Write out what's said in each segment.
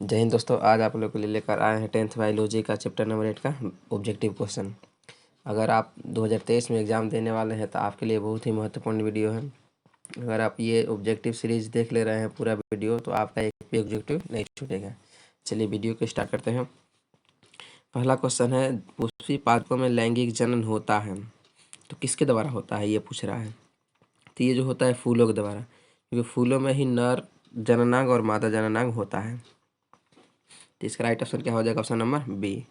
जय हिंद दोस्तों, आज आप लोग के लिए लेकर आए हैं 10th बायोलॉजी का चैप्टर नंबर 8 का ऑब्जेक्टिव क्वेश्चन। अगर आप 2023 में एग्ज़ाम देने वाले हैं तो आपके लिए बहुत ही महत्वपूर्ण वीडियो है। अगर आप ये ऑब्जेक्टिव सीरीज़ देख ले रहे हैं पूरा वीडियो तो आपका एक भी ऑब्जेक्टिव नहीं छूटेगा। चलिए वीडियो को स्टार्ट करते हैं। पहला क्वेश्चन है, पुष्पी पादपों में लैंगिक जनन होता है तो किसके द्वारा होता है, ये पूछ रहा है। तो ये जो होता है फूलों के द्वारा, क्योंकि फूलों में ही नर जननांग और मादा जननांग होता है। तो इसका राइट ऑप्शन क्या हो जाएगा? Option number B.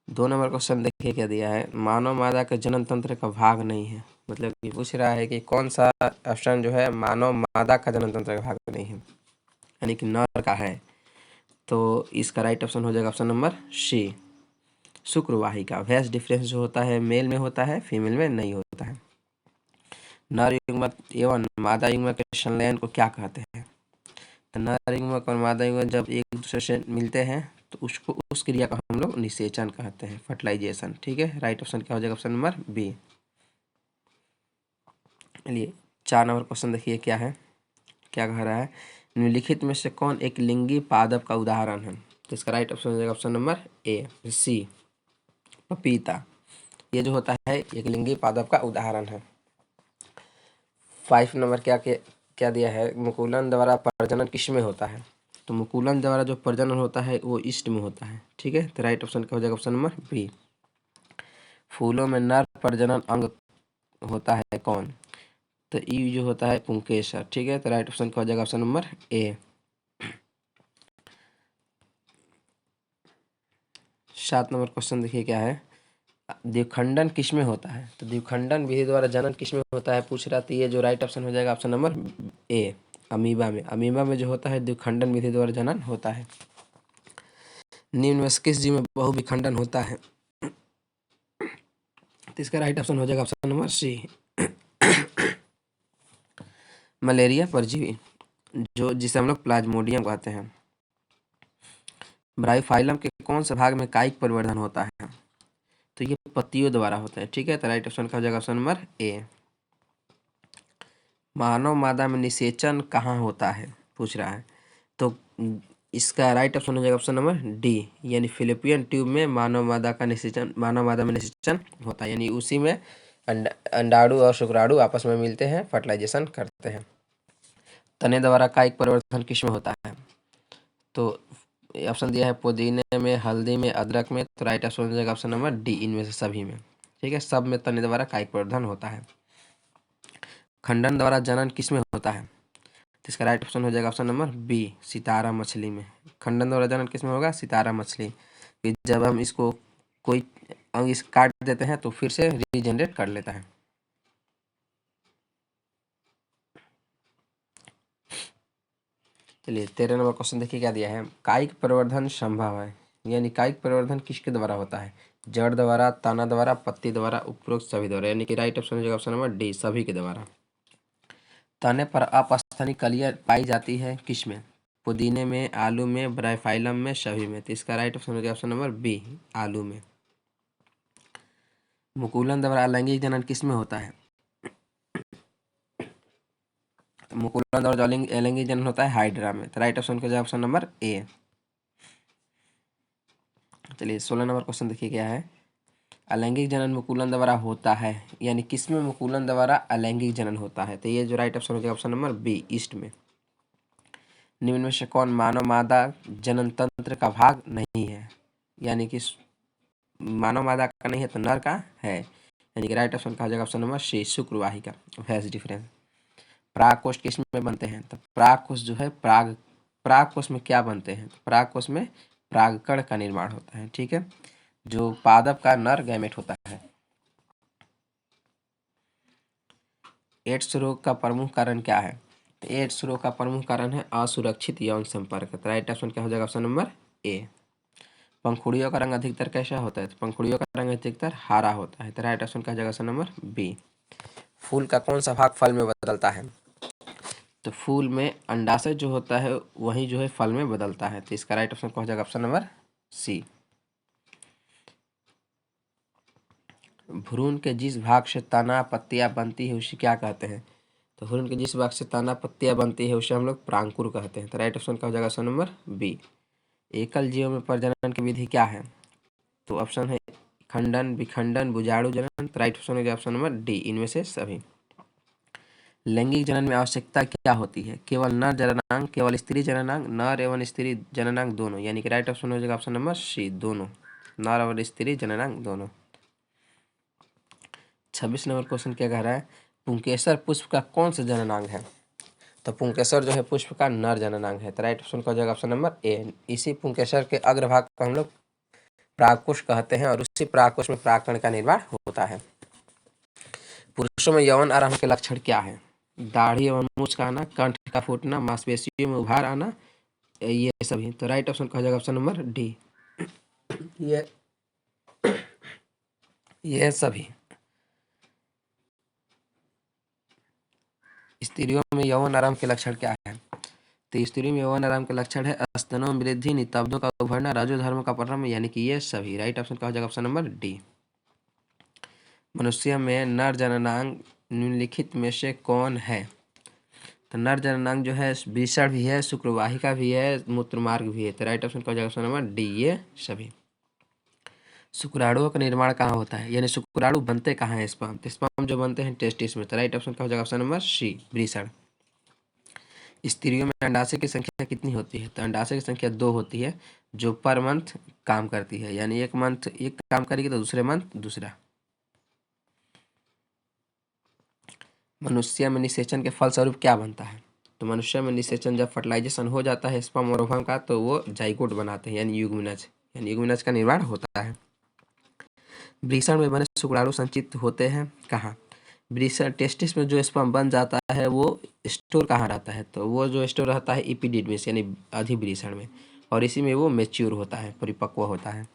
2 number question देखिए क्या दिया है, मानव मादा का जनन तंत्र का भाग नहीं है। मतलब कि पूछ रहा है कि कौन सा ऑप्शन जो है मानव मादा का जनन तंत्र का भाग नहीं है, यानी कि नर का है। तो इसका राइट ऑप्शन हो जाएगा ऑप्शन नंबर सी, शुक्रवाहिका। वैस डिफरेंस जो होता है मेल में होता है, फीमेल में नहीं होता है। नर युग्मक एवं मादा युग्मक के संलयन को क्या कहते हैं? तो नर युग्मक और मादा युग्मक जब एक दूसरे से मिलते हैं तो उसको उस क्रिया का हम लोग निषेचन कहते हैं, फर्टिलाइजेशन। ठीक है, राइट ऑप्शन क्या हो जाएगा? Option number B. चलिए 4 नंबर क्वेश्चन देखिए क्या है, क्या कह रहा है, निम्नलिखित में से कौन एक लिंगी पादप का उदाहरण है? तो इसका राइट ऑप्शन हो जाएगा ऑप्शन नंबर ए, सी, पपीता। ये जो होता है एक लिंगी पादप का उदाहरण है। 5 नंबर क्या दिया है, मुकुलन द्वारा प्रजनन किस में होता है? तो मुकुलन द्वारा जो प्रजनन होता है वो ईस्ट में होता है। ठीक है, तो राइट ऑप्शन क्या हो जाएगा? Option number B. फूलों में नर प्रजनन अंग होता है कौन? तो ई जो होता है पुंकेसर। ठीक है, तो राइट ऑप्शन क्या हो जाएगा? Option number A. 7 number question देखिए क्या है, द्विखंडन किस में होता है? तो द्विखंडन विधि द्वारा जनन किस में होता है पूछ रहा था। ये जो राइट ऑप्शन हो जाएगा ऑप्शन नंबर ए, अमीबा में। अमीबा में जो होता है द्विखंडन विधि द्वारा जनन होता है। निम्न में से किस जीव में बहुविखंडन होता है? तो इसका राइट ऑप्शन हो जाएगा ऑप्शन नंबर सी, मलेरिया परजीवी, जो जिसे हम लोग प्लाज्मोडियम कहते हैं। ब्रायोफाइलम के कौन से भाग में कायिक परिवर्धन होता है? तो ये पत्तियों द्वारा होता है। ठीक है, तो राइट ऑप्शन का हो जाएगा ऑप्शन नंबर ए। मानव मादा में निषेचन कहाँ होता है पूछ रहा है। तो इसका राइट ऑप्शन हो जाएगा ऑप्शन नंबर डी, यानी फिलिपियन ट्यूब में मानव मादा में निषेचन होता है, यानी उसी में अंडाणु और शुक्राणु आपस में मिलते हैं, फर्टिलाइजेशन करते हैं। तने द्वारा कायिक परिवर्तन किस में होता है? तो ऑप्शन दिया है पुदीने में, हल्दी में, अदरक में। तो राइट ऑप्शन हो जाएगा ऑप्शन नंबर डी, इनमें से सभी में। ठीक है, सब में तने द्वारा कायिक परिवर्तन होता है। खंडन द्वारा जनन किस में होता है? तो इसका राइट ऑप्शन हो जाएगा ऑप्शन नंबर बी, सितारा मछली में। खंडन द्वारा जनन किस में होगा? सितारा मछली। कि जब हम इसको कोई अंग इस काट देते हैं तो फिर से रीजनरेट कर लेता है। चलिए 13 नंबर क्वेश्चन देखिए क्या दिया है, कायिक परिवर्धन संभव है, यानी कायिक परिवर्धन किसके द्वारा होता है? जड़ द्वारा, तना द्वारा, पत्ती द्वारा, उपरोक्त सभी द्वारा, यानी कि राइट ऑप्शन हो जाएगा ऑप्शन नंबर डी, सभी के द्वारा। तने पर अपस्थानी कलियां पाई जाती है किस में? पुदीने में, आलू में, ब्रायोफाइलम में, सभी में। तो इसका राइट ऑप्शन हो जाएगा ऑप्शन नंबर बी, आलू में। मुकुलन द्वारा अलैंगिक जनन किस में होता है? मुकुलन द्वारा अलैंगिक जनन होता है हाइड्रा में। तो राइट ऑप्शन हो जाएगा ऑप्शन नंबर ए। चलिए 16 नंबर क्वेश्चन देखिए क्या है, अलैंगिक जनन मुकुलन द्वारा होता है, यानी किस में मुकुलन द्वारा अलैंगिक जनन होता है? तो ये जो राइट ऑप्शन हो जाएगा ऑप्शन नंबर बी, ईस्ट में। निम्न में से कौन मानव मादा जनन तंत्र का भाग नहीं है? यानी कि मानव मादा का नहीं है तो नर का है, यानी कि राइट ऑप्शन का हो जाएगा ऑप्शन नंबर सी, शुक्रवाहिका। वैस डिफरेंस। पराग कोष किस में बनते हैं? तो पराग कोष जो है पराग कोष में क्या बनते हैं? तो पराग कोष में परागकण का निर्माण होता है। ठीक है, जो पादप का नर गैमेट होता है। एड्स रोग का प्रमुख कारण क्या है? तो एड्स रोग का प्रमुख कारण है असुरक्षित यौन संपर्क। तो राइट ऑप्शन क्या हो जाएगा ऑप्शन नंबर ए। पंखुड़ियों का रंग अधिकतर कैसा होता है? तो पंखुड़ियों का रंग अधिकतर हरा होता है। तो राइट ऑप्शन क्या हो जाएगा ऑप्शन नंबर बी। फूल का कौन सा भाग फल में बदलता है? तो फूल में अंडाशय जो होता है वही जो है फल में बदलता है। तो इसका राइट ऑप्शन क्या हो जाएगा ऑप्शन नंबर सी। भ्रूण के जिस भाग से तना पत्तियां बनती है उसे क्या कहते हैं? तो भ्रूण के जिस भाग से तना पत्तियां बनती है उसे हम लोग प्रांकुर कहते हैं। तो राइट ऑप्शन क्या हो जाएगा ऑप्शन नंबर बी। एकल जीवों में प्रजनन की विधि क्या है? तो ऑप्शन है खंडन, विखंडन, बुझारू जनन। तो राइट ऑप्शन हो गया ऑप्शन नंबर डी, इनमें से सभी। लैंगिक जनन में आवश्यकता क्या होती है? केवल नर जननांग, केवल स्त्री जननांग, नर एवं स्त्री जननांग दोनों, यानी कि राइट ऑप्शन हो जाएगा ऑप्शन नंबर सी, दोनों, नर और स्त्री जननांग दोनों। 26 नंबर क्वेश्चन क्या कह रहा है? पुंकेसर पुष्प का कौन सा जननांग है? तो पुंकेसर जो है पुष्प का नर जननांग है। तो राइट ऑप्शन का हो जाएगा ऑप्शन नंबर ए। इसी पुंकेसर के अग्रभाग को हम लोग परागकोश कहते हैं और उसी परागकोश में परागकण का निर्माण होता है। पुरुषों में यौन आरंभ के लक्षण क्या है? दाढ़ी एवं मूछ का आना, कंठ का फूटना, मांसपेशियों में उभार आना, ये सभी। तो राइट ऑप्शन का हो जाएगा ऑप्शन नंबर डी, ये सभी। स्त्रियों में यौन आरंभ के लक्षण क्या है? तो स्त्री में यौन आरंभ के लक्षण है स्तनों में वृद्धि, नितंबों का उभरना, रजोधर्म का प्रारंभ, यानी कि ये सभी। राइट ऑप्शन का हो जाएगा ऑप्शन नंबर डी। मनुष्य में नर जननांग निम्नलिखित में से कौन है? तो नर जननांग जो है वृषण भी है, शुक्रवाहिका भी है, मूत्रमार्ग भी है। तो राइट ऑप्शन का हो जाएगा ऑप्शन नंबर डी, ये सभी। शुक्राणुओं का निर्माण कहाँ होता है? यानी शुक्राणु बनते कहाँ हैं? स्पर्म, तो स्पर्म जो बनते हैं टेस्टिस में। तो राइट ऑप्शन का हो जाएगा ऑप्शन नंबर सी, वृषण। स्त्रियों में अंडाशय की संख्या कितनी होती है? तो अंडाशय की संख्या 2 होती है, जो पर मंथ काम करती है, यानी एक मंथ एक काम करेगी तो दूसरे मंथ दूसरा। मनुष्य में निषेचन के फलस्वरूप क्या बनता है? तो मनुष्य में निषेचन जब फर्टिलाइजेशन हो जाता है स्पर्म और ओवम का, तो वो जाइगोट बनाते हैं, यानी युग्मनज, यानी युग्मनज का निर्माण होता है। वृषण में बने शुक्राणु संचित होते हैं कहाँ? वृषण टेस्टिस में जो स्पर्म बन जाता है वो स्टोर कहाँ रहता है? तो वो जो स्टोर रहता है इपिडिडमिस, यानी अधिवृषण में, और इसी में वो मेच्योर होता है, परिपक्व होता है।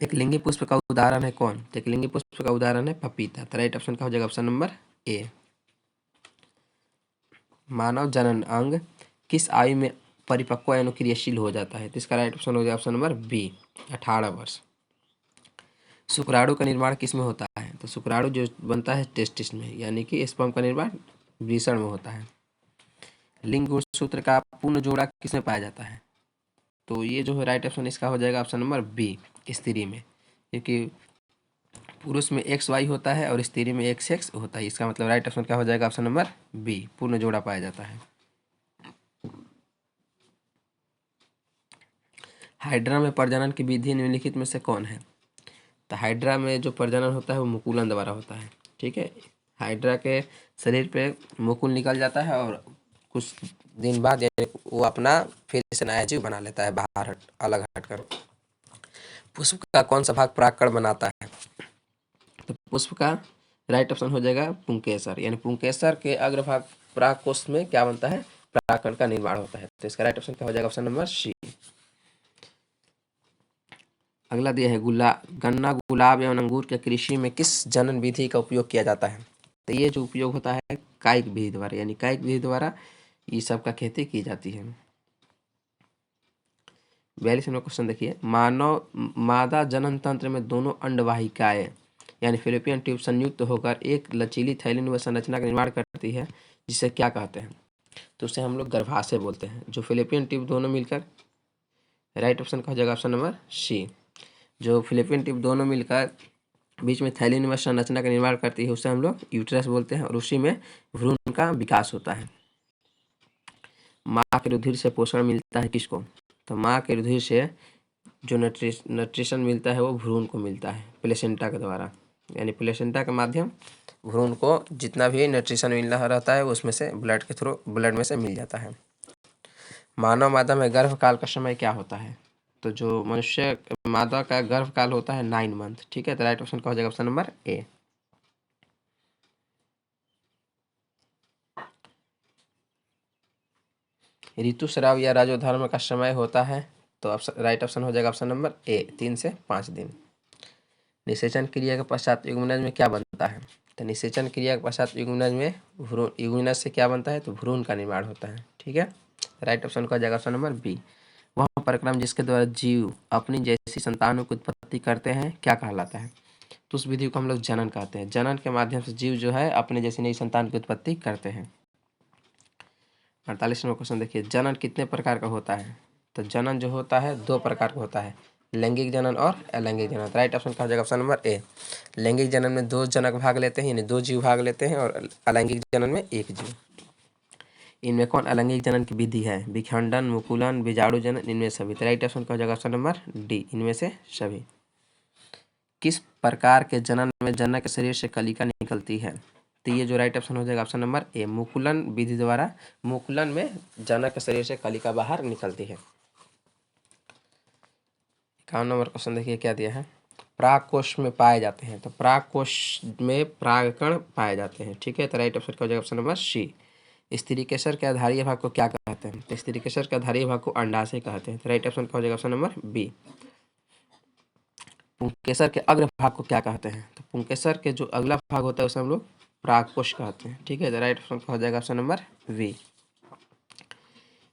एक लिंगी पुष्प का उदाहरण है कौन? तो एक लिंगी पुष्प का उदाहरण है पपीता। तो राइट ऑप्शन का हो जाएगा ऑप्शन नंबर ए। मानव जनन अंग किस आयु में परिपक्व यानी क्रियाशील हो जाता है? तो इसका राइट ऑप्शन हो जाएगा ऑप्शन नंबर बी, 18 वर्ष। शुक्राणु का निर्माण किस में होता है? तो शुक्राणु जो बनता है टेस्टिस में, यानी कि स्पर्म का निर्माण वृषण में होता है। लिंग गुणसूत्र का पूर्ण जोड़ा किसमें पाया जाता है? तो ये जो है राइट ऑप्शन इसका हो जाएगा ऑप्शन नंबर बी, स्त्री में, क्योंकि पुरुष में एक्स वाई होता है और स्त्री में एक्स एक्स होता है। इसका मतलब राइट ऑप्शन क्या हो जाएगा ऑप्शन नंबर बी, पूर्ण जोड़ा पाया जाता है। हाइड्रा में प्रजनन की विधि निम्नलिखित में से कौन है? तो हाइड्रा में जो प्रजनन होता है वो मुकुलन द्वारा होता है, ठीक है। हाइड्रा के शरीर पे मुकुल निकल जाता है और कुछ दिन बाद वो अपना फिर से नया जीव बना लेता है, बाहर अलग हटकर। पुष्प का कौन सा भाग परागकण बनाता है? तो पुष्प का राइट ऑप्शन हो जाएगा पुंकेसर, यानी पुंकेसर के अग्रभाग परागकोश में क्या बनता है? परागकण का निर्माण होता है। तो इसका राइट ऑप्शन क्या हो जाएगा ऑप्शन नंबर सी। अगला दिया है गन्ना, गुलाब एवं अंगूर के कृषि में किस जनन विधि का उपयोग किया जाता है? तो ये जो उपयोग होता है कायिक विधि द्वारा, यानी कायिक विधि द्वारा ये सब का खेती की जाती है। 42 नंबर क्वेश्चन देखिए, मानव मादा जनन तंत्र में दोनों अंडवाहिकाएं यानी फिलिपियन ट्यूब संयुक्त होकर एक लचीली थैली व संरचना का निर्माण करती है, जिसे क्या कहते हैं? तो उसे हम लोग गर्भाशय बोलते हैं। जो फिलिपियन ट्यूब दोनों मिलकर, राइट ऑप्शन का हो जाएगा ऑप्शन नंबर सी। जो फिलिपियन ट्यूब दोनों मिलकर बीच में थैली व संरचना का निर्माण करती है उसे हम लोग यूट्रस बोलते हैं, और उसी में भ्रूण का विकास होता है। माँ के रुधिर से पोषण मिलता है किसको? तो माँ के रुधिर से जो न्यूट्रिशन मिलता है वो भ्रूण को मिलता है प्लेसेंटा के द्वारा, यानी प्लेसेंटा के माध्यम भ्रूण को जितना भी न्यूट्रिशन मिलना रहता है उसमें से ब्लड के थ्रू, ब्लड में से मिल जाता है। मानव मादा में गर्भकाल का समय क्या होता है? तो जो मनुष्य मादा का गर्भकाल होता है 9 मंथ, ठीक है। तो राइट ऑप्शन का हो जाएगा ऑप्शन नंबर ए। ऋतुस्राव या राजोधर्म का समय होता है, तो राइट ऑप्शन हो जाएगा ऑप्शन नंबर ए, 3 से 5 दिन। निषेचन क्रिया के पश्चात युग्मनज में क्या बनता है? तो निषेचन क्रिया के पश्चात युग्मनज में भ्रूण, युग्मनज से क्या बनता है? तो भ्रूण का निर्माण होता है, ठीक है। राइट ऑप्शन का हो जाएगा ऑप्शन नंबर बी। वह परिक्रम जिसके द्वारा जीव अपनी जैसी संतानों की उत्पत्ति करते हैं क्या कहलाता है? तो उस विधि को हम लोग जनन कहते हैं। जनन के माध्यम से जीव जो है अपने जैसी नई संतान की उत्पत्ति करते हैं। 48वां क्वेश्चन देखिए, जनन कितने प्रकार का होता है? तो जनन जो होता है दो प्रकार का होता है, लैंगिक जनन और अलैंगिक जनन। राइट ऑप्शन का हो जाएगा ऑप्शन नंबर ए। लैंगिक जनन में दो जनक भाग लेते हैं, यानी दो जीव भाग लेते हैं, और अलैंगिक जनन में एक जीव। इनमें कौन अलैंगिक जनन की विधि है? विखंडन, मुकुलन, बीजाणु जनन, इनमें सभी। तो राइट ऑप्शन का हो जाएगा ऑप्शन नंबर डी, इनमें से सभी। किस प्रकार के जनन में जनक के शरीर से कलिका निकलती है? तो ये जो राइट ऑप्शन हो जाएगा ऑप्शन नंबर ए, मुकुलन विधि द्वारा मुकुलन में जनक के शरीर से कलिका बाहर निकलती है। 51 नंबर क्वेश्चन देखिए क्या दिया है, परागकोश में पाए जाते हैं। तो परागकोश में परागकण पाए जाते हैं, ठीक है। तो राइट ऑप्शन का हो जाएगा ऑप्शन नंबर सी। स्त्रीकेसर के आधारीय भाग को क्या कहते हैं? तो स्त्रीकेसर के आधारीय भाग को अंडाशय कहते हैं। तो राइट ऑप्शन का हो जाएगा ऑप्शन नंबर बी। पुंकेसर के अग्र भाग को क्या कहते हैं? तो पुंकेसर के जो अगला भाग होता है उसे हम लोग परागकोश कहते हैं, ठीक है। तो राइट ऑप्शन का हो जाएगा ऑप्शन नंबर वी।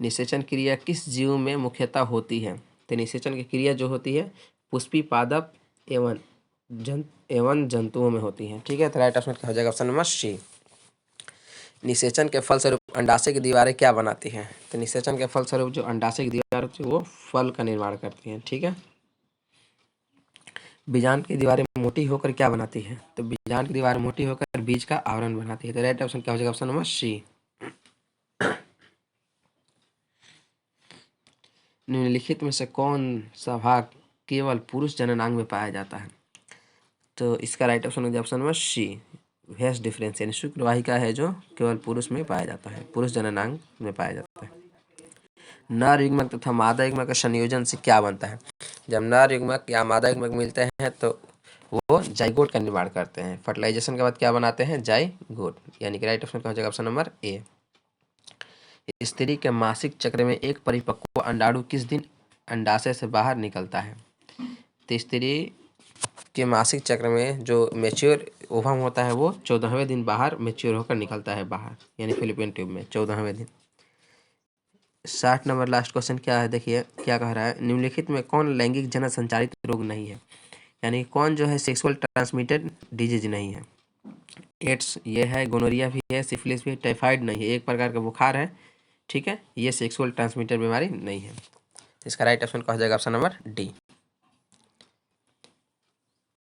निषेचन क्रिया किस जीव में मुख्यतः होती है? तो निषेचन की क्रिया जो होती है पुष्पी पादप एवं जंतुओं में होती है, ठीक है। तो राइट ऑप्शन का हो जाएगा ऑप्शन नंबर सी। निषेचन के फलस्वरूप अंडाशय की दीवारें क्या बनाती हैं? तो निषेचन के फलस्वरूप जो अंडाशय की दीवार होती है वो फल का निर्माण करती हैं, ठीक है। बीजांड की दीवारें मोटी होकर क्या बनाती है? तो बीजांड की दीवार मोटी होकर बीज का आवरण बनाती है। तो राइट ऑप्शन क्या हो जाएगा ऑप्शन नंबर सी। निम्नलिखित में से कौन सा भाग केवल पुरुष जननांग में पाया जाता है? तो इसका राइट ऑप्शन हो जाएगा ऑप्शन नंबर सी, वेस डिफरेंस, यानी शुक्रवाहिका है जो केवल पुरुष में पाया जाता है, पुरुष जननांग में पाया जाता है। नर युग्मक तथा मादा युग्मक का संयोजन से क्या बनता है? जब नर युग्मक या मादा युग्मक मिलते हैं तो वो जाइगोट का निर्माण करते हैं। फर्टिलाइजेशन के बाद क्या बनाते हैं? जाइगोट, यानी कि राइट ऑप्शन का हो जाएगा ऑप्शन नंबर ए। स्त्री के मासिक चक्र में एक परिपक्व अंडाणु किस दिन अंडाशय से बाहर निकलता है? तो स्त्री के मासिक चक्र में जो मेच्योर ओवम होता है वो 14वें दिन बाहर मेच्योर होकर निकलता है बाहर, यानी फिलिपियन ट्यूब में 14वें दिन। 60 नंबर लास्ट क्वेश्चन क्या है, देखिए क्या कह रहा है, निम्नलिखित में कौन लैंगिक जनन संचारित रोग नहीं है? यानी कौन जो है सेक्सुअल ट्रांसमिटेड डिजीज नहीं है? एड्स ये है, गोनोरिया भी है, सिफिलिस भी है, टाइफाइड नहीं है, एक प्रकार का बुखार है, ठीक है। ये सेक्सुअल ट्रांसमिटेड बीमारी नहीं है। इसका राइट ऑप्शन का हो जाएगा ऑप्शन नंबर डी।